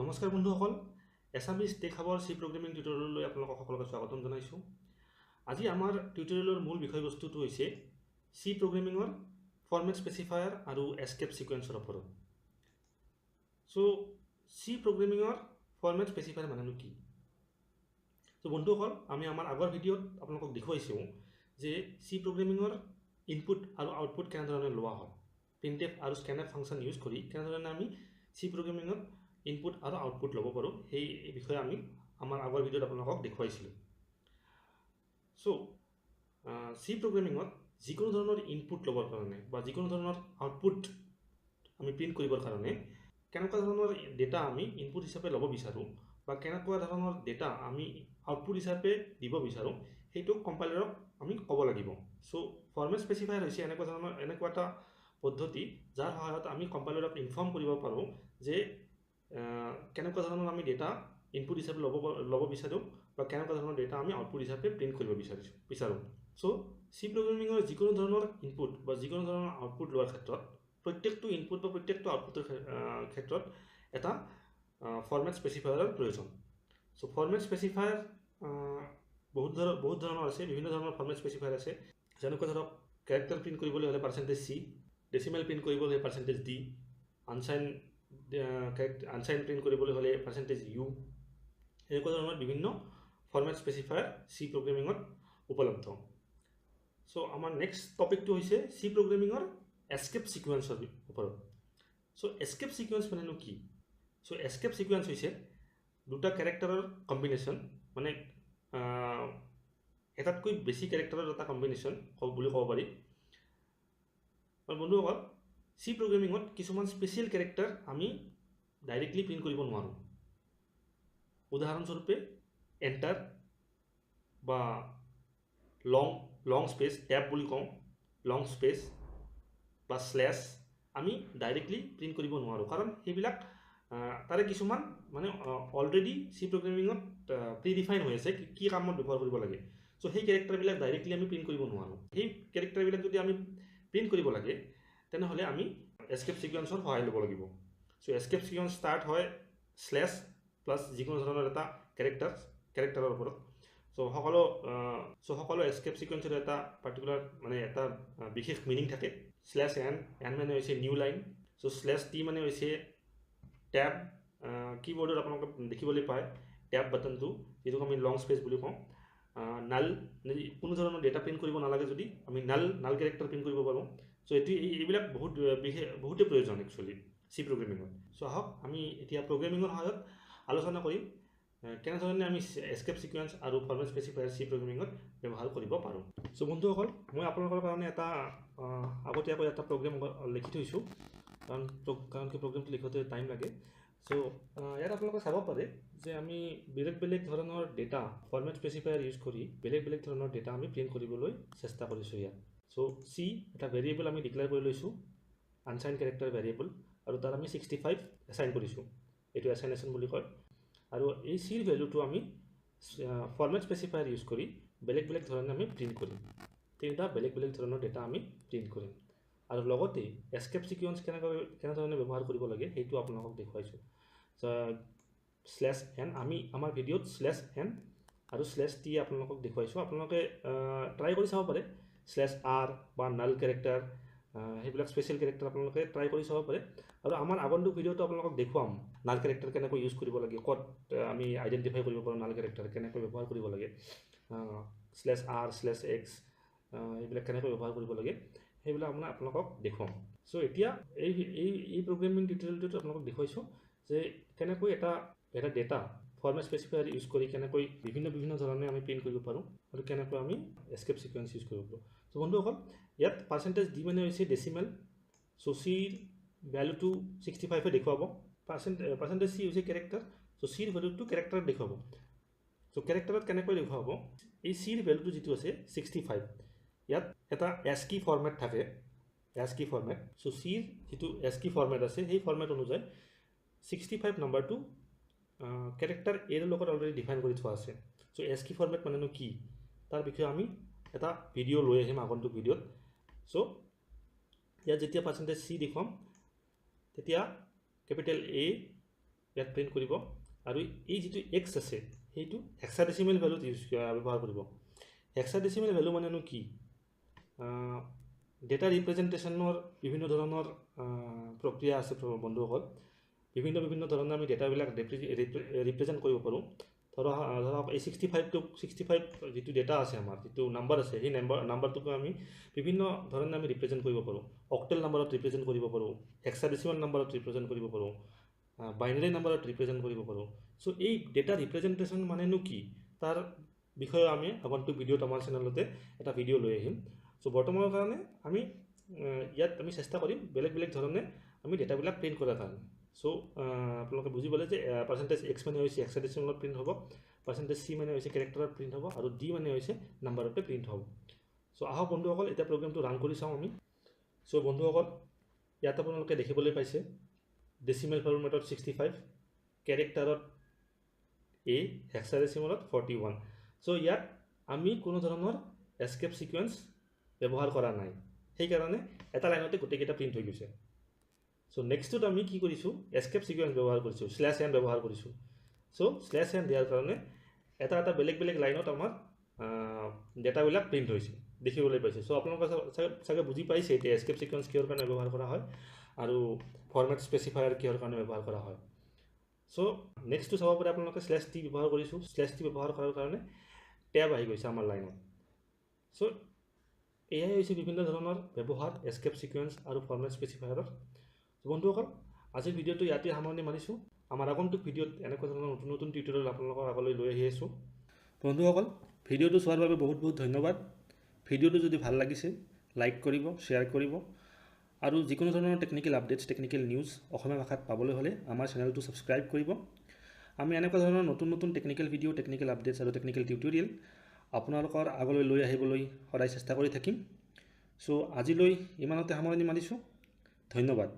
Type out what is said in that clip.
নমস্কাৰ বন্ধুসকল, Assamese tech হাবৰ C programming টিউটৰিয়েললৈ আপোনালোকক সকলোকে স্বাগতম জনাইছোঁ। আজি আমাৰ টিউটৰিয়েলৰ মূল বিষয়বস্তুটো হৈছে চি প্ৰগ্ৰেমিঙৰ ফৰ্মেট স্পেচিফায়াৰ আৰু এস্কেপ ছিকুৱেন্সৰ ওপৰত। চ' চি প্ৰগ্ৰেমিঙৰ ফৰ্মেট স্পেচিফায়াৰ মানেনো কি? চ' বন্ধুসকল, আমি আমাৰ আগৰ ভিডিঅ'ত আপোনালোকক দেখুৱাইছোঁ যে চি প্ৰগ্ৰেমিঙৰ ইনপুট আৰু আউটপুট কেনেধৰণে লোৱা হয়। প্ৰিণ্টএফ আৰু স্কেনএফ ফাংচন ইউজ কৰি কেনেধৰণে আমি চি প্ৰগ্ৰেমিঙত ইনপুট আৰু আউটপুট ল'ব পাৰোঁ, সেই বিষয়ে আমি আমাৰ আগৰ ভিডিঅ'ত আপোনালোকক দেখুৱাইছিলোঁ। চ' চি প্ৰগ্ৰেমিঙত যিকোনো ধৰণৰ ইনপুট ল'বৰ কাৰণে বা যিকোনো ধৰণৰ আউটপুট আমি প্ৰিণ্ট কৰিবৰ কাৰণে কেনেকুৱা ধৰণৰ ডেটা আমি ইনপুট হিচাপে ল'ব বিচাৰোঁ বা কেনেকুৱা ধৰণৰ ডেটা আমি আউটপুট হিচাপে দিব বিচাৰোঁ, সেইটো কম্পাইলাৰক আমি ক'ব লাগিব। চ' ফৰ্মেট স্পেচিফায়াৰ হৈছে এনেকুৱা এটা পদ্ধতি যাৰ সহায়ত আমি কম্পাইলাৰক ইনফৰ্ম কৰিব পাৰোঁ যে কেনেকুৱা ধৰণৰ আমি ডেটা ইনপুট হিচাপে ল'ব বিচাৰোঁ বা কেনেকুৱা ধৰণৰ ডেটা আমি আউটপুট হিচাপে প্ৰিণ্ট কৰিব বিচাৰোঁ। চ' চি প্ৰগ্ৰেমিঙৰ যিকোনো ধৰণৰ ইনপুট বা যিকোনো ধৰণৰ আউটপুট লোৱাৰ ক্ষেত্ৰত প্ৰত্যেকটো ইনপুট বা প্ৰত্যেকটো আউটপুটৰ ক্ষেত্ৰত এটা ফৰ্মেট স্পেচিফায়াৰৰ প্ৰয়োজন। চ' ফৰ্মেট স্পেচিফায়াৰ বহুত ধৰণৰ আছে, বিভিন্ন ধৰণৰ ফৰ্মেট স্পেচিফায়াৰ আছে। যেনেকুৱা ধৰক কেৰেক্টাৰ প্ৰিণ্ট কৰিবলৈ হ'লে %C, ডেচিমেল প্ৰিণ্ট কৰিবলৈ হ'লে %D, আনচাইন প্ৰিণ্ট কৰিবলৈ হ'লে %U, এনেকুৱা ধৰণৰ বিভিন্ন ফৰ্মেট স্পেচিফায়াৰ চি প্ৰগ্ৰেমিঙত উপলব্ধ। চ' আমাৰ নেক্সট টপিকটো হৈছে চি প্ৰগ্ৰেমিঙৰ এস্কেপ ছিকুৱেন্সৰ ওপৰত। চ' এস্কেপ ছিকুৱেন্স মানেনো কি? চ' এস্কেপ ছিকুৱেন্স হৈছে দুটা কেৰেক্টাৰৰ কম্বিনেশ্যন, মানে এটাতকৈ বেছি কেৰেক্টাৰৰ এটা কম্বিনেশ্যন বুলি ক'ব পাৰি। বন্ধুসকল, চি প্ৰগ্ৰেমিঙত কিছুমান স্পেচিয়েল কেৰেক্টাৰ আমি ডাইৰেক্টলি প্ৰিণ্ট কৰিব নোৱাৰোঁ। উদাহৰণস্বৰূপে এণ্টাৰ বা লং স্পেচ, টেব বুলি কওঁ, লং স্পেচ বা স্লেছ আমি ডাইৰেক্টলি প্ৰিণ্ট কৰিব নোৱাৰোঁ, কাৰণ সেইবিলাক তাৰে কিছুমান মানে অলৰেডি চি প্ৰগ্ৰেমিঙত প্ৰিডিফাইন হৈ আছে কি কামত ব্যৱহাৰ কৰিব লাগে। চ' সেই কেৰেক্টাৰবিলাক ডাইৰেক্টলি আমি প্ৰিণ্ট কৰিব নোৱাৰোঁ। সেই কেৰেক্টাৰবিলাক যদি আমি প্ৰিণ্ট কৰিব লাগে তেনেহ'লে আমি এস্কেপ ছিকুৱেন্সৰ সহায় ল'ব লাগিব। চ' এস্কেপ ছিকুৱেন্স ষ্টাৰ্ট হয় স্লেছ প্লাছ যিকোনো ধৰণৰ এটা কেৰেক্টাৰৰ ওপৰত। চ' সকলো এস্কেপ ছিকুৱেন্সৰ এটা পাৰ্টিকুলাৰ মানে এটা বিশেষ মিনিং থাকে। স্লেছ এন মানে হৈছে নিউ লাইন। চ' স্লেছ টি মানে হৈছে টেব, কীবৰ্ডত আপোনালোকে দেখিবলৈ পায় টেব বাটনটো, যিটোক আমি লং স্পেচ বুলি কওঁ। নাল, কোনো ধৰণৰ ডেটা প্ৰিণ্ট কৰিব নালাগে যদি আমি নাল কেৰেক্টাৰ প্ৰিণ্ট কৰিব পাৰোঁ। চ' এইবিলাক বহুতেই প্ৰয়োজন একচুৱেলি চি প্ৰগ্ৰেমিঙত। চ' আহক আমি এতিয়া প্ৰগ্ৰেমিঙৰ সহায়ত আলোচনা কৰিম কেনেধৰণে আমি এস্কেপ ছিকুৱেন্স আৰু ফৰ্মেট স্পেচিফায়াৰ চি প্ৰগ্ৰেমিঙত ব্যৱহাৰ কৰিব পাৰোঁ। চ' বন্ধুসকল, মই আপোনালোকৰ কাৰণে এটা আগতীয়াকৈ এটা প্ৰগ্ৰেম লিখি থৈছোঁ, কাৰণ কি প্ৰগ্ৰেমটো লিখোঁতে টাইম লাগে। চ' ইয়াত আপোনালোকে চাব পাৰে যে আমি বেলেগ ধৰণৰ ডেটা ফৰ্মেট স্পেচিফায়াৰ ইউজ কৰি বেলেগ ধৰণৰ ডেটা আমি প্ৰিণ্ট কৰিবলৈ চেষ্টা কৰিছোঁ ইয়াত। চ' চি এটা ভেৰিয়েবল আমি ডিক্লেয়াৰ কৰি লৈছোঁ, আনচাইন কেৰেক্টাৰ ভেৰিয়েবল, আৰু তাত আমি 65 এছাইন কৰিছোঁ। এইটো এছাইনেশ্যন বুলি কয়। আৰু এই চিৰ ভেলুটো আমি ফৰ্মেট স্পেচিফায়াৰ ইউজ কৰি বেলেগ ধৰণে আমি প্ৰিণ্ট কৰিম। তিনিটা বেলেগ ধৰণৰ ডেটা আমি প্ৰিণ্ট কৰিম। আৰু লগতে এস্কেপ ছিকুৱেন্স কেনেধৰণে ব্যৱহাৰ কৰিব লাগে সেইটো আপোনালোকক দেখুৱাইছোঁ। স্লেছ এন, আমাৰ ভিডিঅ'ত স্লেছ এন আৰু স্লেছ টি আপোনালোকক দেখুৱাইছোঁ। আপোনালোকে ট্ৰাই কৰি চাব পাৰে। স্লেছ আৰ বা নাল কেৰেক্টাৰ, সেইবিলাক স্পেচিয়েল কেৰেক্টাৰ আপোনালোকে ট্ৰাই কৰি চাব পাৰে। আৰু আমাৰ আগন্তুক ভিডিঅ'টো আপোনালোকক দেখুৱাম নাল কেৰেক্টাৰ কেনেকৈ ইউজ কৰিব লাগে, ক'ত আমি আইডেণ্টিফাই কৰিব পাৰোঁ নাল কেৰেক্টাৰ কেনেকৈ ব্যৱহাৰ কৰিব লাগে, স্লেছ আৰ, স্লেছ এক্স, এইবিলাক কেনেকৈ ব্যৱহাৰ কৰিব লাগে সেইবিলাক আপোনালোকক দেখুৱাম। চ' এতিয়া এই প্ৰগ্ৰেমিং টিউটৰিয়েলটোত আপোনালোকক দেখুৱাইছোঁ যে কেনেকৈ এটা ডেটা ফৰ্মেট স্পেচিফায়াৰ ইউজ কৰি কেনেকৈ বিভিন্ন ধৰণে আমি প্ৰিণ্ট কৰিব পাৰোঁ আৰু কেনেকৈ আমি এস্কেপ ছিকুৱেন্স ইউজ কৰিব পাৰোঁ। চ' বন্ধুসকল, ইয়াত %D মানে হৈছে ডেচিমেল। চ' চিৰ ভেলুটো 65 দেখুৱাব। %C হৈছে কেৰেক্টাৰ। চ' চিৰ ভেলুটো কেৰেক্টাৰত দেখুৱাব। চ' কেৰেক্টাৰত কেনেকৈ দেখুৱাব, এই চিৰ ভেলুটো যিটো আছে 65, ইয়াত এটা এস্কি ফৰ্মেট থাকে, এস্কি ফৰ্মেট। চ' চিৰ যিটো এস্কি ফৰ্মেট আছে সেই ফৰ্মেট অনুযায়ী 65 নম্বৰটো কেৰেক্টাৰ এৰ লগত অলৰেডি ডিফাইন কৰি থোৱা আছে। চ' এস্কি ফৰ্মেট মানেনো কি তাৰ বিষয়ে আমি এটা ভিডিঅ' লৈ আহিম আগন্তুক ভিডিঅ'ত। চ' ইয়াত যেতিয়া %C দেখুৱাম তেতিয়া কেপিটেল A ইয়াত প্ৰিণ্ট কৰিব আৰু এই যিটো x আছে সেইটো হেক্সাডেসিমেল ভ্যালুত ব্যৱহাৰ কৰিব হেক্সাডেসিমেল ভ্যালু মানেনো কি ডেটা ৰিপ্ৰেজেন্টেশনৰ বিভিন্ন ধৰণৰ প্ৰক্ৰিয়া আছে বন্ধুসকল বিভিন্ন ধৰণে আমি ডেটাবিলাক ৰিপ্ৰেজেন্ট কৰিব পাৰোঁ ধৰক এই 65 যিটো ডেটা আছে আমাৰ যিটো নাম্বাৰ আছে সেই নাম্বাৰটোক আমি বিভিন্ন ধৰণে আমি ৰিপ্ৰেজেন্ট কৰিব পাৰোঁ অক্টেল নাম্বাৰত ৰিপ্ৰেজেন্ট কৰিব পাৰোঁ হেক্সাডেসিমেল নাম্বাৰত ৰিপ্ৰেজেন্ট কৰিব পাৰোঁ বাইনাৰী নাম্বাৰত ৰিপ্ৰেজেন্ট কৰিব পাৰোঁ সো এই ডেটা ৰিপ্ৰেজেন্টেশন মানেনো কি তাৰ বিষয়ে আমি আগন্তুক ভিডিঅ'ত আমাৰ চেনেলতে এটা ভিডিঅ' লৈ আহিম সো বৰ্তমানৰ কাৰণে আমি ইয়াত আমি চেষ্টা কৰিম বেলেগ ধৰণে আমি ডেটাবিলাক প্ৰিণ্ট কৰাৰ কাৰণে সো আপোনালোকে বুজি পালে যে % x মানে হৈছে হেক্সাডেসিমেলত প্ৰিণ্ট হ'ব % c মানে হৈছে ক্যাৰেক্টাৰত প্ৰিণ্ট হ'ব আৰু d মানে হৈছে নাম্বাৰতে প্ৰিণ্ট হ'ব সো আহক বন্ধুসকল এটা প্ৰগ্ৰামটো ৰান কৰি চাওঁ আমি সো বন্ধুসকল ইয়াত আপোনালোকে দেখিবলৈ পাইছে ডেসিমেল ফৰ্মেটত 65 ক্যাৰেক্টাৰত a হেক্সাডেসিমেলত 41 সো ইয়াত আমি কোনো ধৰণৰ এস্কেপ সিকোয়েন্স ব্যৱহাৰ কৰা নাই সেই কাৰণে এটা লাইনতে গোটেইকেইটা প্ৰিণ্ট হৈ গৈছে সো নেক্সটত আমি কি কৰিছো এস্কেপ সিকোয়েন্স ব্যৱহাৰ কৰিছো /n ব্যৱহাৰ কৰিছো সো /n দিয়াৰ কাৰণে এটা বেলেগ লাইনত আমাৰ ডেটাবিলাক প্ৰিণ্ট হৈছে দেখিবলৈ পাইছে সো আপোনালোকে চাগে বুজি পাইছে এতিয়া এস্কেপ সিকোয়েন্স কিহৰ কাৰণে ব্যৱহাৰ কৰা হয় আৰু ফৰমেট স্পেসিফায়াৰ কিহৰ কাৰণে ব্যৱহাৰ কৰা হয় সো নেক্সটটো চাব পাৰে আপোনালোকে /t ব্যৱহাৰ কৰিছো /t ব্যৱহাৰ কৰাৰ কাৰণে ট্যাব আহি গৈছে আমাৰ লাইনত সো এয়াই হৈছে বিভিন্ন ধৰণৰ ব্যৱহাৰ এস্কেপ সিকোয়েন্স আৰু ফৰমেট স্পেসিফায়াৰৰ বন্ধুসকল আজিৰ ভিডিঅ'টো ইয়াতে সামৰণি মাৰিছো আমাৰ আগন্তুক ভিডিঅ'ত এনেকুৱা ধৰণৰ নতুন টিউটৰিয়েল আপোনালোকৰ আগলৈ লৈ আহি আছো বন্ধুসকল ভিডিঅ'টো চোৱাৰ বাবে বহুত ধন্যবাদ ভিডিঅ'টো যদি ভাল লাগিছে লাইক কৰিব শ্বেয়াৰ কৰিব আৰু যিকোনো ধৰণৰ টেকনিক্যাল আপডেটস টেকনিক্যাল নিউজ অসমীয়া ভাষাত পাবলৈ হলে আমাৰ চেনেলটো সাবস্ক্ৰাইব কৰিব আমি এনেকুৱা ধৰণৰ নতুন টেকনিক্যাল ভিডিঅ' টেকনিক্যাল আপডেটস আৰু টেকনিক্যাল টিউটৰিয়েল আপোনালোকৰ আগলৈ লৈ আহিবলৈ সদায় চেষ্টা কৰি থাকিম সো আজিলৈ ইমানতে সামৰণি মাৰিছো ধন্যবাদ